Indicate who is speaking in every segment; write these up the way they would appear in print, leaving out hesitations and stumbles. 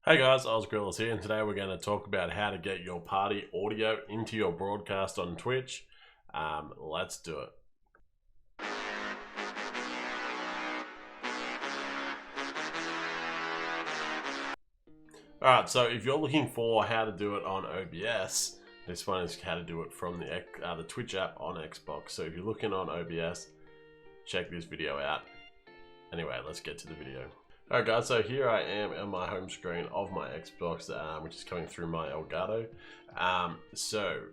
Speaker 1: Hey guys, Ozgrillis here, and today we're going to talk about how to get your party audio into your broadcast on Twitch. Let's do it. Alright, so if you're looking for how to do it on OBS, this one is how to do it from the Twitch app on Xbox. So if you're looking on OBS, check this video out. Anyway, let's get to the video. Alright guys, so here I am on my home screen of my Xbox, which is coming through my Elgato. So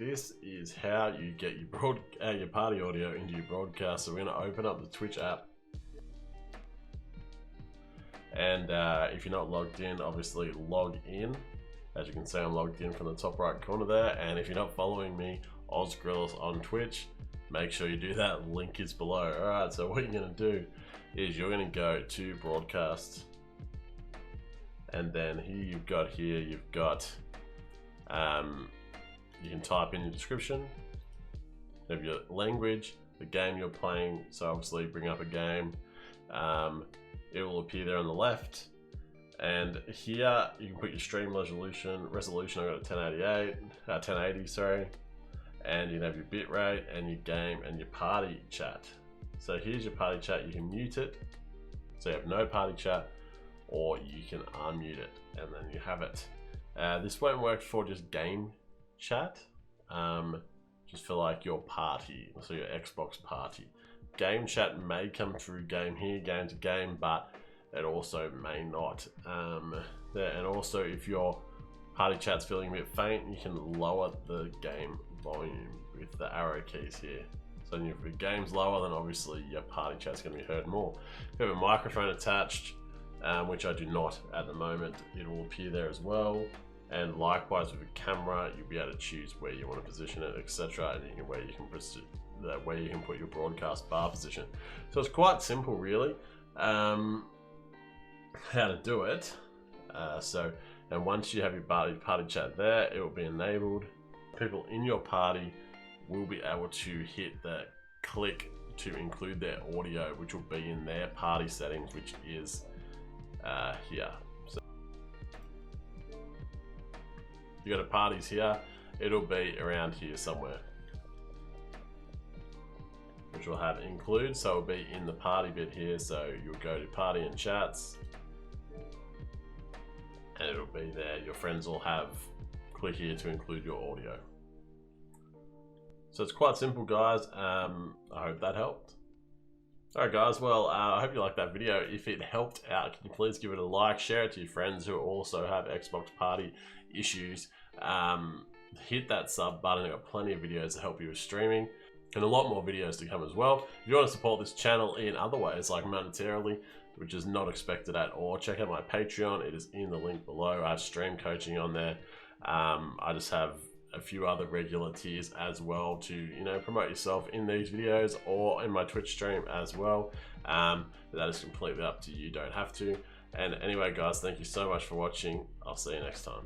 Speaker 1: this is how you get your party audio into your broadcast. So we're going to open up the Twitch app. And if you're not logged in, obviously log in. As you can see, I'm logged in from the top right corner there. And if you're not following me, Ozgrillis on Twitch, make sure you do that. Link is below. Alright, so what you're going to do is you're going to go to broadcast, and then you've got you can type in your description of your language, the game you're playing. So obviously bring up a game, it will appear there on the left, and here you can put your stream resolution. I got a 1080 sorry, and you can have your bit rate and your game and your party chat. So here's your party chat. You can mute it, so you have no party chat, or you can unmute it, and then you have it. This won't work for just game chat, just for like your party, so your Xbox party. Game chat may come through game to game, but it also may not. And also if your party chat's feeling a bit faint, you can lower the game volume with the arrow keys here. So if the game's lower, then obviously your party chat's going to be heard more. If you have a microphone attached, which I do not at the moment, it will appear there as well. And likewise with a camera, you'll be able to choose where you want to position it, etc. And where you can put your broadcast bar position. So it's quite simple, really, how to do it. And once you have your party chat there, it will be enabled. People in your party will be able to hit the click to include their audio, which will be in their party settings, which is here. So you go to parties here, it'll be around here somewhere, which will have include, so it'll be in the party bit here. So you'll go to party and chats, and it'll be there. Your friends will have click here to include your audio. So it's quite simple, guys. I hope that helped. Alright guys, well, I hope you liked that video. If it helped out, can you please give it a like, share it to your friends who also have Xbox party issues. Hit that sub button. I've got plenty of videos to help you with streaming, and a lot more videos to come as well. If you want to support this channel in other ways, like monetarily, which is not expected at all, check out my Patreon. It is in the link below. I have stream coaching on there. I just have a few other regular tiers as well to promote yourself in these videos or in my Twitch stream as well. That is completely up to you. You don't have to. And anyway guys, thank you so much for watching. I'll see you next time.